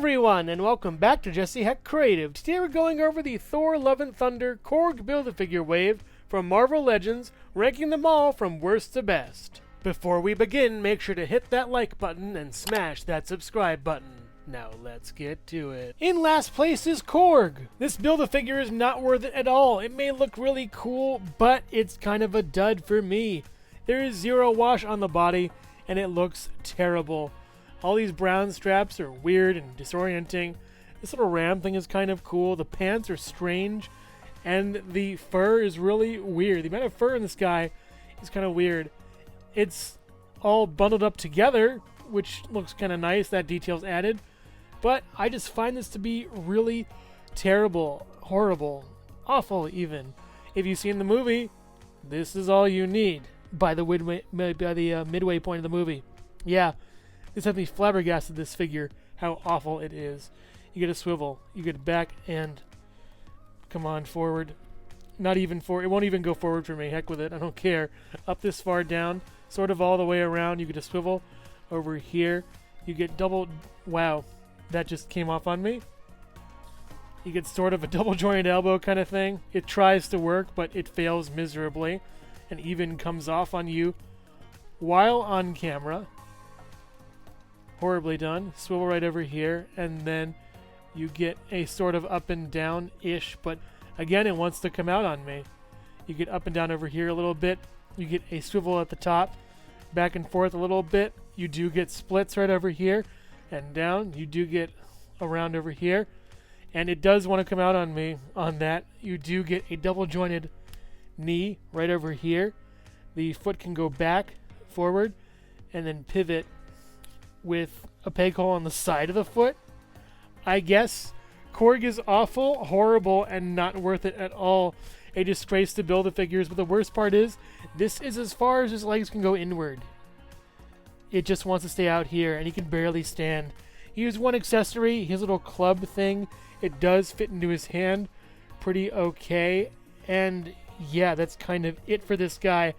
everyone, and welcome back to Jesse Hecht Creative. Today we're going over the Thor Love and Thunder Korg Build-A-Figure wave from Marvel Legends, ranking them all from worst to best. Before we begin, make sure to hit that like button and smash that subscribe button. Now let's get to it. In last place is Korg. This Build-A-Figure is not worth it at all. It may look really cool, but it's kind of a dud for me. There is zero wash on the body, and it looks terrible. All these brown straps are weird and disorienting. This little ram thing is kind of cool. The pants are strange. And the fur is really weird. The amount of fur in this guy is kind of weird. It's all bundled up together, which looks kind of nice. That detail's added. But I just find this to be really terrible, horrible, awful even. If you've seen the movie, this is all you need by the midway point of the movie. Yeah. This has me flabbergasted, this figure, how awful it is. You get a swivel, you get back, and come on, forward. Not even forward. It won't even go forward for me. Heck with it. I don't care. Up this far down, sort of all the way around. You get a swivel over here. You get double... Wow. That just came off on me. You get sort of a double jointed elbow kind of thing. It tries to work, but it fails miserably. And even comes off on you while on camera. Horribly done. Swivel right over here, and then you get a sort of up and down-ish, but again, it wants to come out on me. You get up and down over here a little bit. You get a swivel at the top, back and forth a little bit. You do get splits right over here and down. You do get around over here, and it does want to come out on me on that. You do get a double-jointed knee right over here. The foot can go back, forward, and then pivot with a peg hole on the side of the foot. I guess Korg is awful, horrible, and not worth it at all. A disgrace to Build-A-Figures, but the worst part is, this is as far as his legs can go inward. It just wants to stay out here, and he can barely stand. He has one accessory, his little club thing. It does fit into his hand pretty okay, and yeah, that's kind of it for this guy.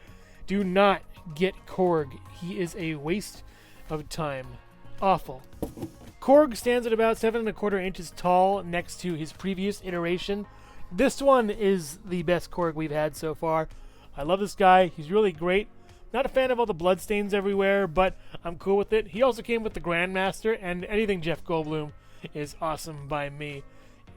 Do not get Korg. He is a waste of time. Awful. Korg stands at about 7¼ inches tall next to his previous iteration. This one is the best Korg we've had so far. I love this guy. He's really great. Not a fan of all the bloodstains everywhere, but I'm cool with it. He also came with the Grandmaster, and anything Jeff Goldblum is awesome by me.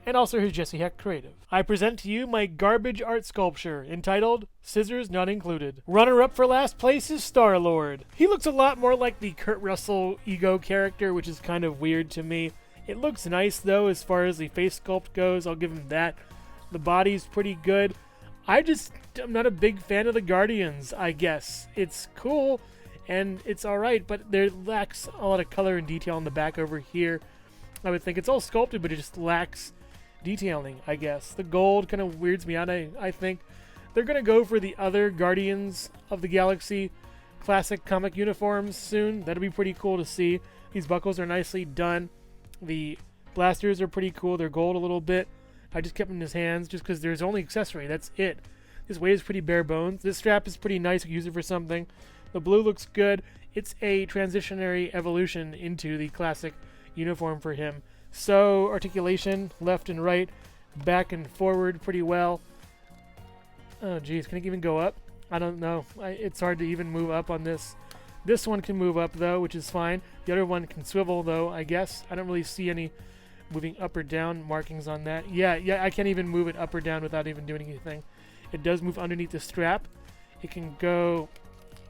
And also here's Jesse Hecht Creative. I present to you my garbage art sculpture, entitled Scissors Not Included. Runner-up for last place is Star-Lord. He looks a lot more like the Kurt Russell Ego character, which is kind of weird to me. It looks nice, though, as far as the face sculpt goes. I'll give him that. The body's pretty good. I'm not a big fan of the Guardians, I guess. It's cool, and it's alright, but there lacks a lot of color and detail on the back over here. I would think it's all sculpted, but it just lacks detailing, I guess. The gold kind of weirds me out. I think they're going to go for the other Guardians of the Galaxy classic comic uniforms soon. That'll be pretty cool to see. These buckles are nicely done. The blasters are pretty cool. They're gold a little bit. I just kept them in his hands just because there's only accessory. That's it. This weight is pretty bare bones. This strap is pretty nice. You can use it for something. The blue looks good. It's a transitionary evolution into the classic uniform for him. So, articulation, left and right, back and forward pretty well. Oh, geez, can it even go up? I don't know. It's hard to even move up on this. This one can move up, though, which is fine. The other one can swivel, though, I guess. I don't really see any moving up or down markings on that. Yeah, I can't even move it up or down without even doing anything. It does move underneath the strap. It can go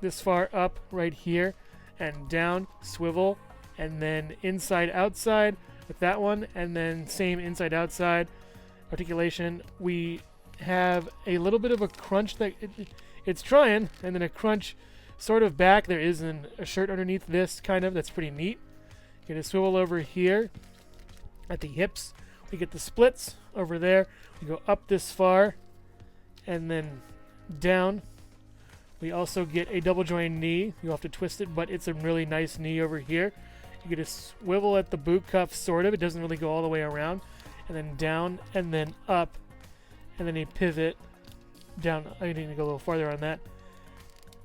this far up right here and down, swivel, and then inside, outside, with that one, and then same inside outside articulation. We have a little bit of a crunch that it's trying, and then a crunch sort of back. There is a shirt underneath this kind of. That's pretty neat. Get a swivel over here at the hips. We get the splits over there. We go up this far and then down. We also get a double jointed knee. You have to twist it, but it's a really nice knee over here. You get a swivel at the boot cuff, sort of. It doesn't really go all the way around. And then down, and then up. And then a pivot down. I need to go a little farther on that.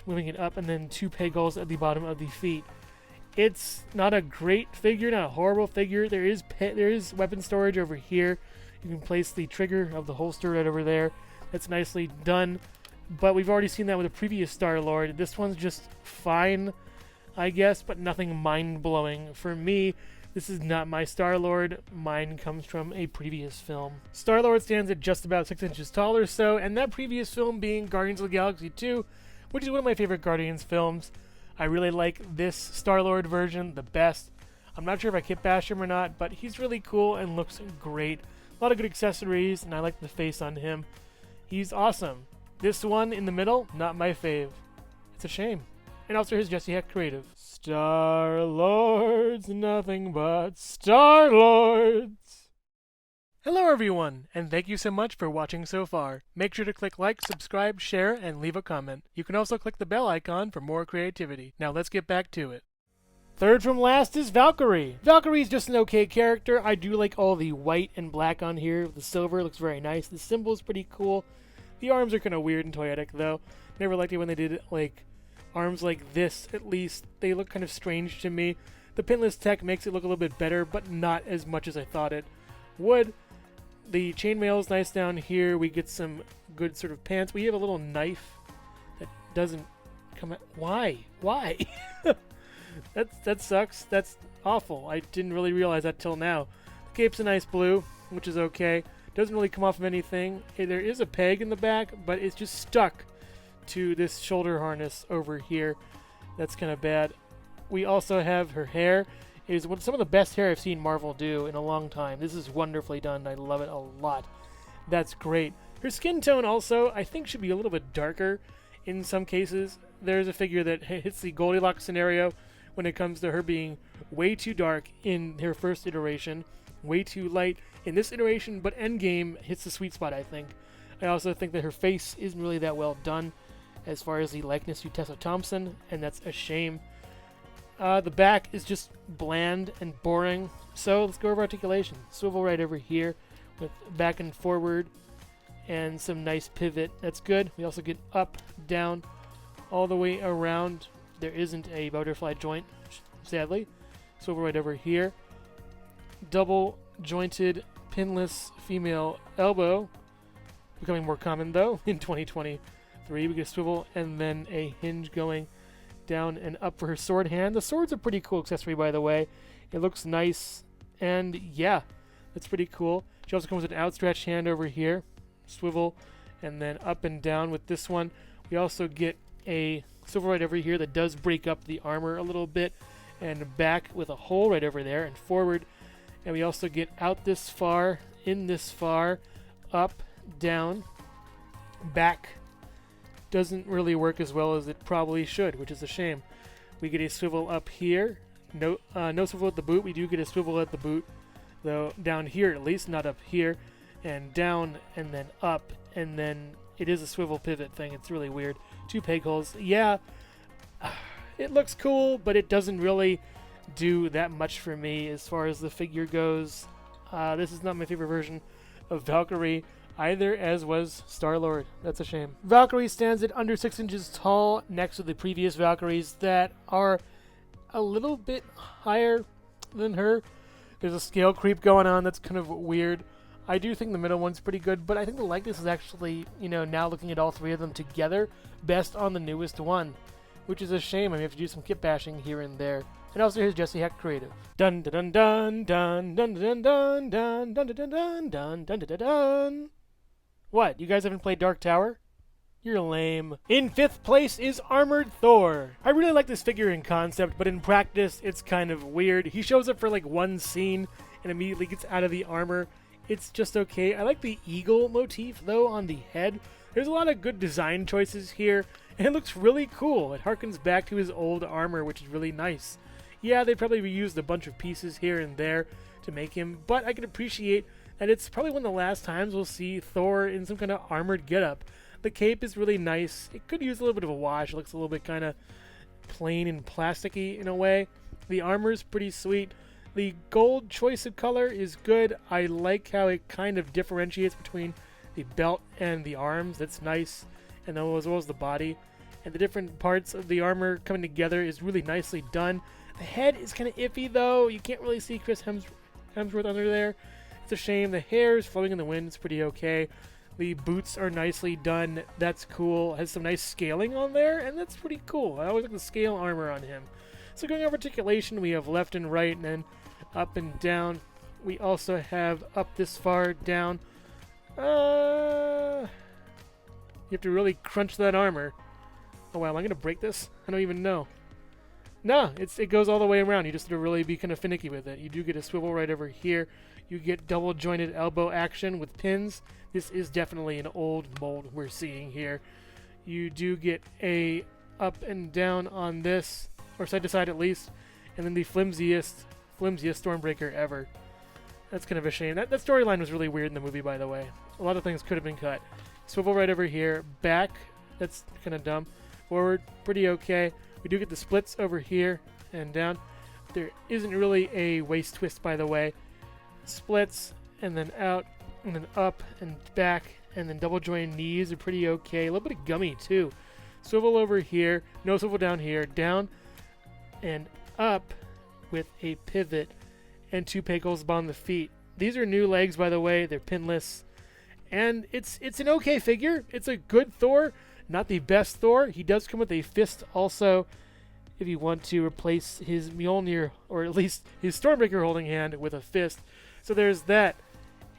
Moving it up, and then two peg holes at the bottom of the feet. It's not a great figure, not a horrible figure. There is weapon storage over here. You can place the trigger of the holster right over there. That's nicely done. But we've already seen that with the previous Star-Lord. This one's just fine, I guess, but nothing mind-blowing. For me, this is not my Star-Lord. Mine comes from a previous film. Star-Lord stands at just about 6 inches tall or so, and that previous film being Guardians of the Galaxy 2, which is one of my favorite Guardians films. I really like this Star-Lord version the best. I'm not sure if I kit bash him or not, but he's really cool and looks great. A lot of good accessories, and I like the face on him. He's awesome. This one in the middle, not my fave. It's a shame. And also here's Jesse Hecht Creative. Star-Lords, nothing but Star-Lords. Hello everyone, and thank you so much for watching so far. Make sure to click like, subscribe, share, and leave a comment. You can also click the bell icon for more creativity. Now let's get back to it. Third from last is Valkyrie. Valkyrie's just an okay character. I do like all the white and black on here. The silver looks very nice. The symbol's pretty cool. The arms are kind of weird and toyetic though. Never liked it when they did like arms like this, at least. They look kind of strange to me. The pinless tech makes it look a little bit better, but not as much as I thought it would. The chainmail is nice down here. We get some good sort of pants. We have a little knife that doesn't come out. Why? Why? That sucks. That's awful. I didn't really realize that till now. The cape's a nice blue, which is okay. Doesn't really come off of anything. There is a peg in the back, but it's just stuck to this shoulder harness over here. That's kind of bad. We also have her hair. It is some of the best hair I've seen Marvel do in a long time. This is wonderfully done. I love it a lot. That's great. Her skin tone also, I think, should be a little bit darker in some cases. There's a figure that hits the Goldilocks scenario when it comes to her being way too dark in her first iteration, way too light in this iteration, but Endgame hits the sweet spot, I think. I also think that her face isn't really that well done as far as the likeness to Tessa Thompson, and that's a shame. The back is just bland and boring, so let's go over articulation. Swivel right over here with back and forward and some nice pivot. That's good. We also get up, down, all the way around. There isn't a butterfly joint, sadly. Swivel right over here. Double jointed pinless female elbow. Becoming more common though in 2023. We get a swivel and then a hinge going down and up for her sword hand. The sword's a pretty cool accessory, by the way. It looks nice, and yeah, that's pretty cool. She also comes with an outstretched hand over here. Swivel and then up and down with this one. We also get a swivel right over here that does break up the armor a little bit, and back with a hole right over there, and forward. And we also get out this far, in this far, up, down, back. Doesn't really work as well as it probably should, which is a shame. We get a swivel up here. No swivel at the boot. We do get a swivel at the boot, though down here at least, not up here. And down, and then up, and then it is a swivel pivot thing. It's really weird. 2 peg holes. Yeah, it looks cool, but it doesn't really do that much for me as far as the figure goes. This is not my favorite version of Valkyrie either, as was Star-Lord. That's a shame. Valkyrie stands at under 6 inches tall next to the previous Valkyries that are a little bit higher than her. There's a scale creep going on that's kind of weird. I do think the middle one's pretty good, but I think the likeness is actually, now looking at all 3 of them together, best on the newest one, which is a shame. I mean, I have to do some kit bashing here and there. And also here's Jesse Hecht Creative. Dun dun dun dun dun dun dun dun dun dun dun dun dun dun dun. What? You guys haven't played Dark Tower? You're lame. In 5th place is Armored Thor. I really like this figure in concept, but in practice, it's kind of weird. He shows up for like one scene and immediately gets out of the armor. It's just okay. I like the eagle motif, though, on the head. There's a lot of good design choices here, and it looks really cool. It harkens back to his old armor, which is really nice. Yeah, they probably reused a bunch of pieces here and there to make him, but I can appreciate that it's probably one of the last times we'll see Thor in some kind of armored getup. The cape is really nice. It could use a little bit of a wash. It looks a little bit kind of plain and plasticky in a way. The armor's pretty sweet. The gold choice of color is good. I like how it kind of differentiates between the belt and the arms. That's nice. And then as well as the body. And the different parts of the armor coming together is really nicely done. The head is kind of iffy, though. You can't really see Chris Hemsworth under there. It's a shame. The hair is flowing in the wind. It's pretty okay. The boots are nicely done. That's cool. Has some nice scaling on there, and that's pretty cool. I always like the scale armor on him. So going over articulation, we have left and right, and then up and down. We also have up this far, down. You have to really crunch that armor. Oh wow, am I going to break this? I don't even know. No, it goes all the way around. You just have to really be kind of finicky with it. You do get a swivel right over here. You get double jointed elbow action with pins. This is definitely an old mold we're seeing here. You do get a up and down on this, or side to side at least, and then the flimsiest Stormbreaker ever. That's kind of a shame. That storyline was really weird in the movie, by the way. A lot of things could have been cut. Swivel right over here. Back, that's kind of dumb. Forward, pretty okay. We do get the splits over here and down. There isn't really a waist twist, by the way. Splits, and then out, and then up, and back, and then double jointed knees are pretty okay. A little bit of gummy, too. Swivel over here. No swivel down here. Down and up with a pivot and 2 pecals on the feet. These are new legs, by the way. They're pinless. And it's an okay figure. It's a good Thor. Not the best Thor. He does come with a fist also if you want to replace his Mjolnir, or at least his Stormbreaker holding hand, with a fist. So there's that.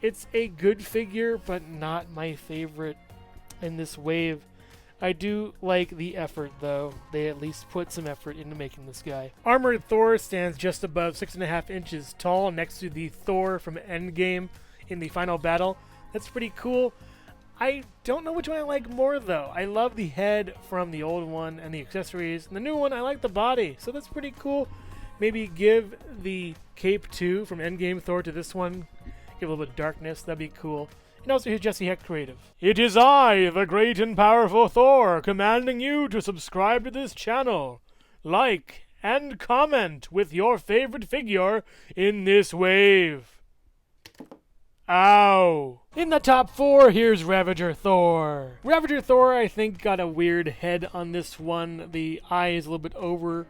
It's a good figure, but not my favorite in this wave. I do like the effort, though. They at least put some effort into making this guy. Armored Thor stands just above 6.5 inches tall next to the Thor from Endgame in the final battle. That's pretty cool. I don't know which one I like more, though. I love the head from the old one and the accessories. And the new one, I like the body, so that's pretty cool. Maybe give the Cape 2 from Endgame Thor to this one. Give a little bit of darkness. That'd be cool. And also here's Jesse Hecht Creative. It is I, the great and powerful Thor, commanding you to subscribe to this channel. Like and comment with your favorite figure in this wave. Ow. In the top 4, here's Ravager Thor. Ravager Thor, I think, got a weird head on this one. The eye is a little bit over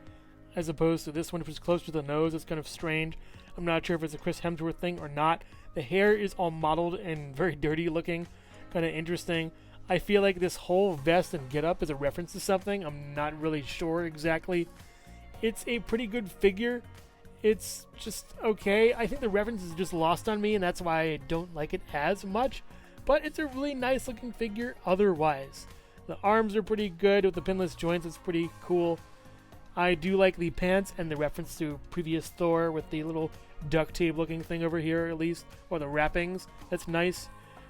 as opposed to this one, which is close to the nose. It's kind of strange. I'm not sure if it's a Chris Hemsworth thing or not. The hair is all mottled and very dirty looking. Kind of interesting. I feel like this whole vest and getup is a reference to something. I'm not really sure exactly. It's a pretty good figure. It's just okay. I think the reference is just lost on me, and that's why I don't like it as much. But it's a really nice looking figure otherwise. The arms are pretty good with the pinless joints. It's pretty cool. I do like the pants and the reference to previous Thor with the little duct tape looking thing over here, at least, or the wrappings. That's nice.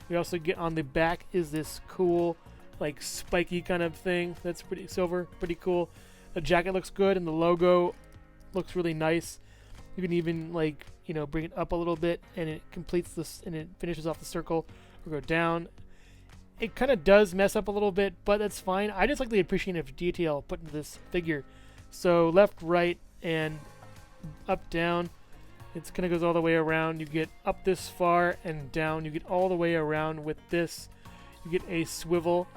We also get on the back is this cool, like, spiky kind of thing. That's pretty silver, pretty cool. The jacket looks good, and the logo looks really nice. You can even, like, you know, bring it up a little bit, and it completes this, and it finishes off the circle, or go down. It kind of does mess up a little bit, but that's fine. I just like the appreciative detail put into this figure. So left, right, and up, down. It kind of goes all the way around. You get up this far and down. You get all the way around with this. You get a swivel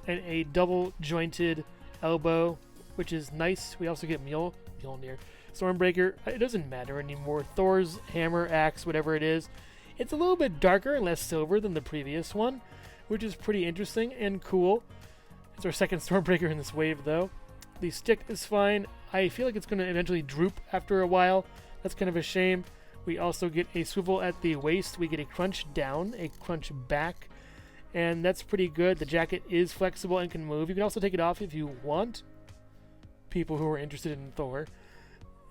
and a double jointed elbow, which is nice. We also get Mjolnir. Stormbreaker, it doesn't matter anymore. Thor's hammer, axe, whatever it is. It's a little bit darker and less silver than the previous one, which is pretty interesting and cool. It's our second Stormbreaker in this wave, though. The stick is fine. I feel like it's going to eventually droop after a while. That's kind of a shame. We also get a swivel at the waist. We get a crunch down, a crunch back, and that's pretty good. The jacket is flexible and can move. You can also take it off if you want. People who are interested in Thor.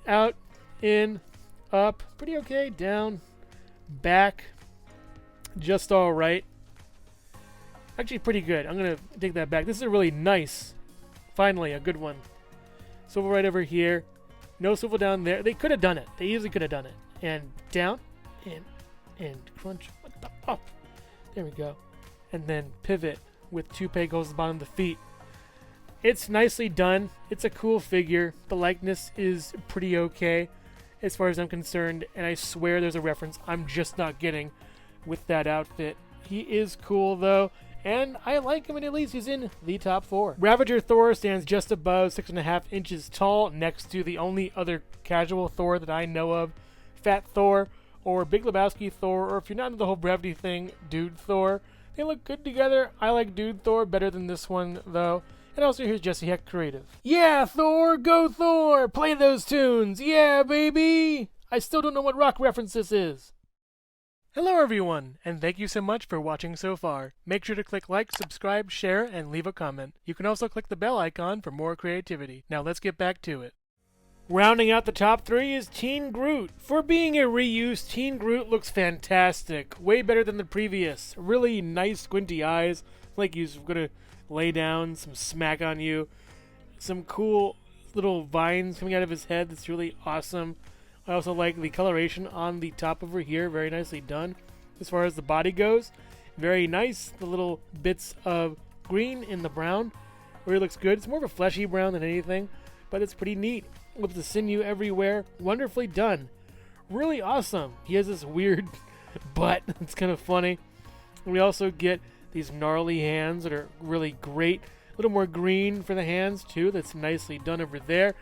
Out, in, up, pretty okay. Down, back, just all right. Actually pretty good. I'm going to take that back. This is a really nice, finally, a good one. Swivel right over here. No swivel down there. They could have done it. They easily could have done it. And down, and crunch. What the up? There we go. And then pivot with 2 pegals at the bottom of the feet. It's nicely done. It's a cool figure. The likeness is pretty okay as far as I'm concerned. And I swear there's a reference I'm just not getting with that outfit. He is cool, though. and I like him, and at least he's in the top 4. Ravager Thor stands just above 6.5 inches tall, next to the only other casual Thor that I know of, Fat Thor, or Big Lebowski Thor, or if you're not into the whole brevity thing, Dude Thor. They look good together. I like Dude Thor better than this one, though. And also, here's Jesse Hecht Creative. Yeah, Thor! Go Thor! Play those tunes! Yeah, baby! I still don't know what rock reference this is. Hello, everyone, and thank you so much for watching so far. Make sure to click like, subscribe, share, and leave a comment. You can also click the bell icon for more creativity. Now let's get back to it. Rounding out the top 3 is Teen Groot. For being a reuse, Teen Groot looks fantastic. Way better than the previous. Really nice squinty eyes, like he's gonna lay down some smack on you. Some cool little vines coming out of his head that's really awesome. I also like the coloration on the top over here, very nicely done. As far as the body goes, very nice. The little bits of green in the brown really looks good. It's more of a fleshy brown than anything, but it's pretty neat. With the sinew everywhere, wonderfully done. Really awesome. He has this weird butt. It's kind of funny. We also get these gnarly hands that are really great. A little more green for the hands too. That's nicely done over there.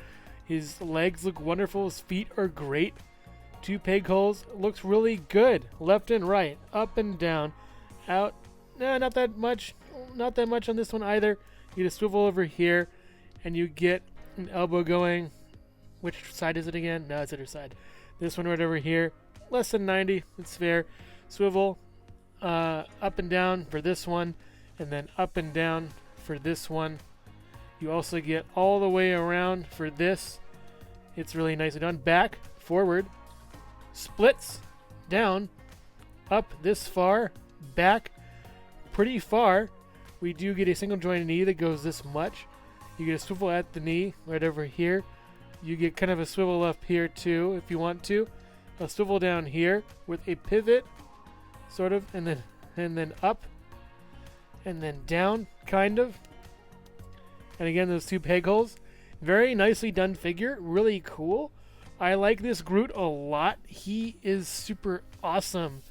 His legs look wonderful. His feet are great. 2 peg holes. Looks really good. Left and right. Up and down. Out. Nah, not that much. Not that much on this one either. You get a swivel over here. And you get an elbow going. Which side is it again? No, it's other side. This one right over here. Less than 90. It's fair. Swivel. Up and down for this one. And then up and down for this one. You also get all the way around for this. It's really nicely done. Back, forward, splits, down, up this far, back, pretty far. We do get a single jointed knee that goes this much. You get a swivel at the knee right over here. You get kind of a swivel up here too if you want to. A swivel down here with a pivot, sort of, and then up, and then down, kind of. And again, those 2 peg holes. Very nicely done figure. Really cool. I like this Groot a lot. He is super awesome.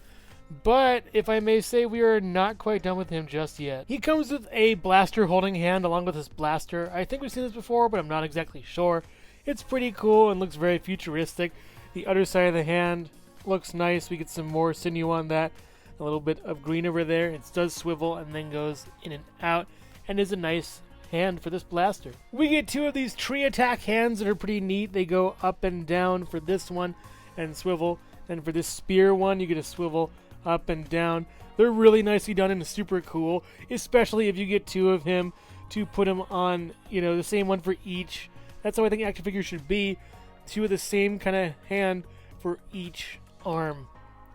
But, if I may say, we are not quite done with him just yet. He comes with a blaster holding hand along with his blaster. I think we've seen this before, but I'm not exactly sure. It's pretty cool and looks very futuristic. The other side of the hand looks nice. We get some more sinew on that. A little bit of green over there. It does swivel and then goes in and out. And is a nice hand for this blaster. We get 2 of these tree attack hands that are pretty neat. They go up and down for this one and swivel. And for this spear one, you get a swivel up and down. They're really nicely done and super cool, especially if you get 2 of him to put them on, the same one for each. That's how I think action figures should be. 2 of the same kind of hand for each arm.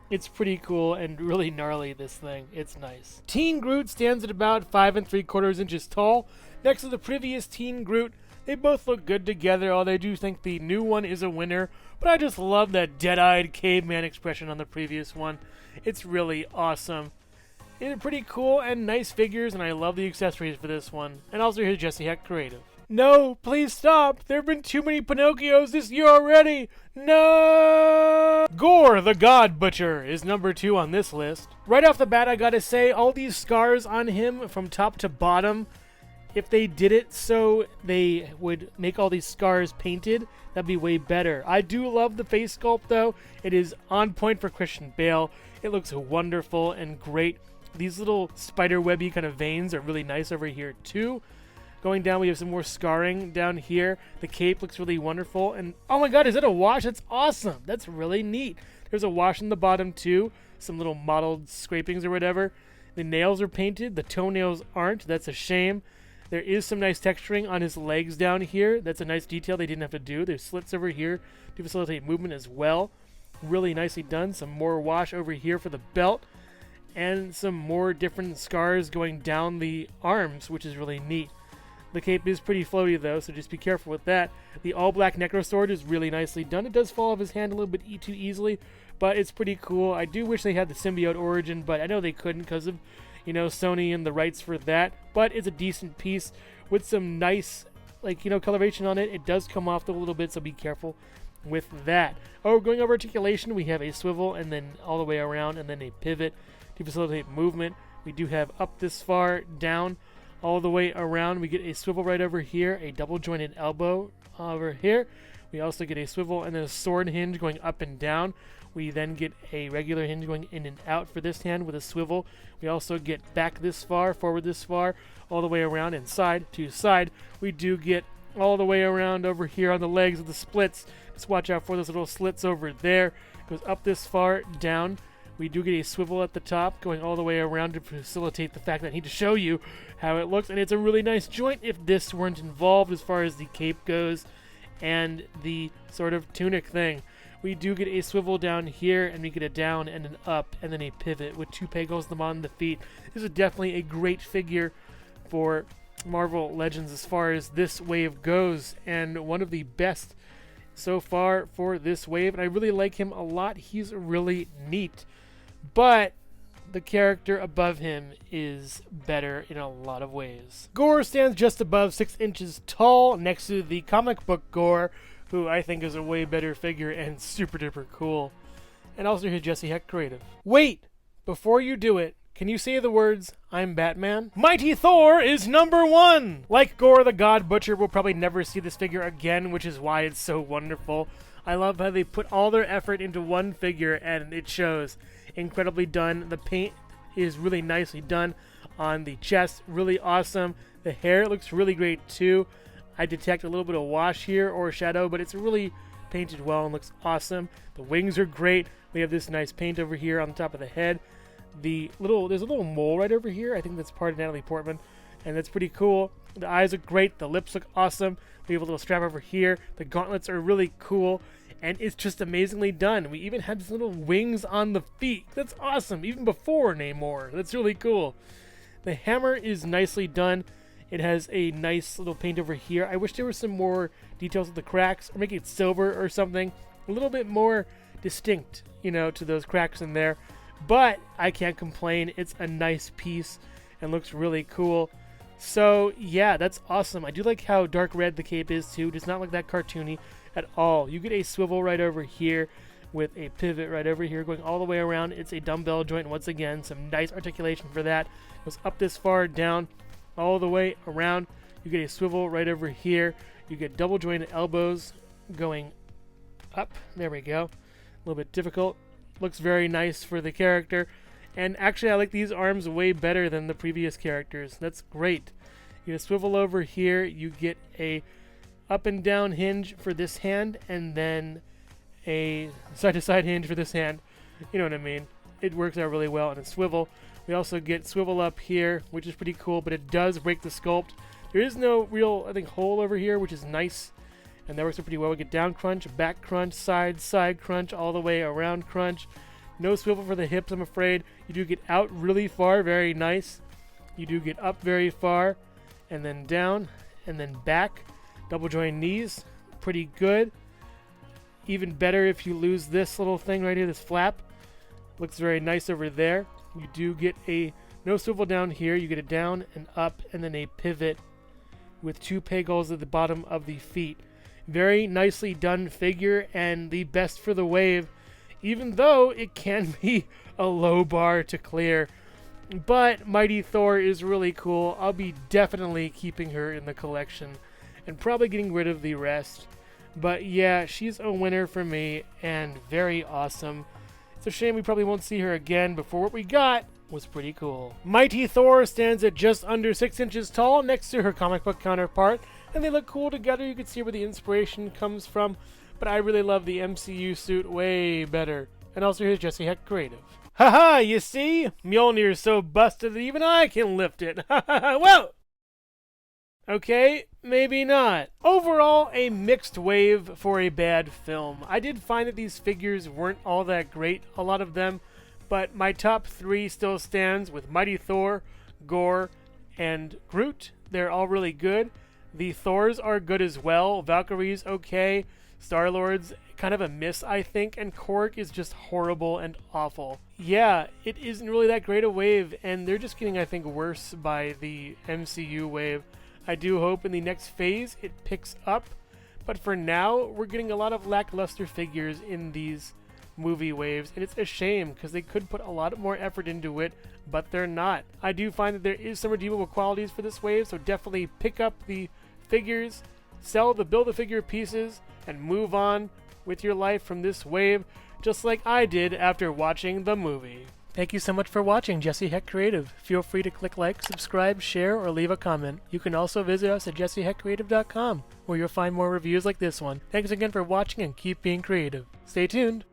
It's pretty cool and really gnarly, this thing. It's nice. Teen Groot stands at about 5 3/4 inches tall. Next to the previous Teen Groot, they both look good together, although I do think the new one is a winner. But I just love that dead-eyed caveman expression on the previous one. It's really awesome. They're pretty cool and nice figures, and I love the accessories for this one. And also here's Jesse Hecht Creative. No, please stop. There have been too many Pinocchios this year already. No! Gorr, the God Butcher, is number 2 on this list. Right off the bat, I gotta say, all these scars on him from top to bottom, if they did it so they would make all these scars painted, that'd be way better. I do love the face sculpt, though. It is on point for Christian Bale. It looks wonderful and great. These little spider-webby kind of veins are really nice over here, too. Going down, we have some more scarring down here. The cape looks really wonderful. And, oh my god, is that a wash? That's awesome. That's really neat. There's a wash in the bottom, too. Some little mottled scrapings or whatever. The nails are painted. The toenails aren't. That's a shame. There is some nice texturing on his legs down here. That's a nice detail they didn't have to do. There's slits over here to facilitate movement as well. Really nicely done. Some more wash over here for the belt. And some more different scars going down the arms, which is really neat. The cape is pretty floaty, though, so just be careful with that. The all-black Necrosword is really nicely done. It does fall off his hand a little bit too easily, but it's pretty cool. I do wish they had the symbiote origin, but I know they couldn't because of, Sony and the rights for that. But it's a decent piece with some nice, coloration on it. It does come off a little bit, so be careful with that. Oh, going over articulation, we have a swivel and then all the way around and then a pivot to facilitate movement. We do have up this far, down, all the way around. We get a swivel right over here, a double jointed elbow over here. We also get a swivel and then a sword hinge going up and down. We then get a regular hinge going in and out for this hand with a swivel. We also get back this far, forward this far, all the way around and side to side. We do get all the way around over here on the legs of the splits. Just watch out for those little slits over there. Goes up this far, down. We do get a swivel at the top going all the way around to facilitate the fact that I need to show you how it looks. And it's a really nice joint if this weren't involved as far as the cape goes and the sort of tunic thing. We do get a swivel down here, and we get a down and an up, and then a pivot with 2 peg holes on the bottom of the feet. This is definitely a great figure for Marvel Legends as far as this wave goes, and one of the best so far for this wave, and I really like him a lot. He's really neat, but the character above him is better in a lot of ways. Gorr stands just above 6 inches tall next to the comic book Gorr, who I think is a way better figure and super duper cool. And also here's Jesse Hecht Creative. Wait! Before you do it, can you say the words, "I'm Batman"? Mighty Thor is number 1! Like Gorr the God Butcher, we'll probably never see this figure again, which is why it's so wonderful. I love how they put all their effort into one figure, and it shows. Incredibly done. The paint is really nicely done on the chest. Really awesome. The hair looks really great too. I detect a little bit of wash here or shadow, but it's really painted well and looks awesome. The wings are great. We have this nice paint over here on the top of the head. There's a little mole right over here. I think that's part of Natalie Portman, and that's pretty cool. The eyes are great. The lips look awesome. We have a little strap over here. The gauntlets are really cool, and it's just amazingly done. We even have these little wings on the feet. That's awesome, even before Namor. That's really cool. The hammer is nicely done. It has a nice little paint over here. I wish there were some more details of the cracks, or make it silver or something. A little bit more distinct, to those cracks in there. But I can't complain. It's a nice piece and looks really cool. So, yeah, that's awesome. I do like how dark red the cape is, too. It does not look that cartoony at all. You get a swivel right over here with a pivot right over here going all the way around. It's a dumbbell joint once again. Some nice articulation for that. Goes up this far, down, all the way around. You get a swivel right over here. You get double jointed elbows going up. There we go. A little bit difficult. Looks very nice for the character. And actually, I like these arms way better than the previous characters. That's great. You get a swivel over here. You get a up and down hinge for this hand, and then a side to side hinge for this hand. You know what I mean? It works out really well on a swivel. We also get swivel up here, which is pretty cool, but it does break the sculpt. There is no real, hole over here, which is nice, and that works out pretty well. We get down crunch, back crunch, side crunch, all the way around crunch. No swivel for the hips, I'm afraid. You do get out really far, very nice. You do get up very far, and then down, and then back. Double joint knees, pretty good. Even better if you lose this little thing right here, this flap. Looks very nice over there. You do get a no swivel down here. You get a down and up, and then a pivot with 2 peg holes at the bottom of the feet. Very nicely done figure, and the best for the wave, even though it can be a low bar to clear. But Mighty Thor is really cool. I'll be definitely keeping her in the collection and probably getting rid of the rest. But yeah, she's a winner for me and very awesome. It's a shame we probably won't see her again, but for what we got was pretty cool. Mighty Thor stands at just under 6 inches tall next to her comic book counterpart, and they look cool together. You can see where the inspiration comes from, but I really love the MCU suit way better. And also here's Jesse Hecht Creative. Haha, you see? Mjolnir's so busted that even I can lift it. Whoa! Okay, maybe not. Overall, a mixed wave for a bad film. I did find that these figures weren't all that great, a lot of them, but my top 3 still stands with Mighty Thor, Gorr, and Groot. They're all really good. The Thors are good as well. Valkyrie's okay. Star-Lord's kind of a miss, I think, and Korg is just horrible and awful. Yeah, it isn't really that great a wave, and they're just getting, I think, worse by the MCU wave. I do hope in the next phase it picks up, but for now, we're getting a lot of lackluster figures in these movie waves, and it's a shame because they could put a lot more effort into it, but they're not. I do find that there is some redeemable qualities for this wave, so definitely pick up the figures, sell the Build-A-Figure pieces, and move on with your life from this wave, just like I did after watching the movie. Thank you so much for watching Jesse Hecht Creative. Feel free to click like, subscribe, share, or leave a comment. You can also visit us at jessehechtcreative.com, where you'll find more reviews like this one. Thanks again for watching and keep being creative. Stay tuned!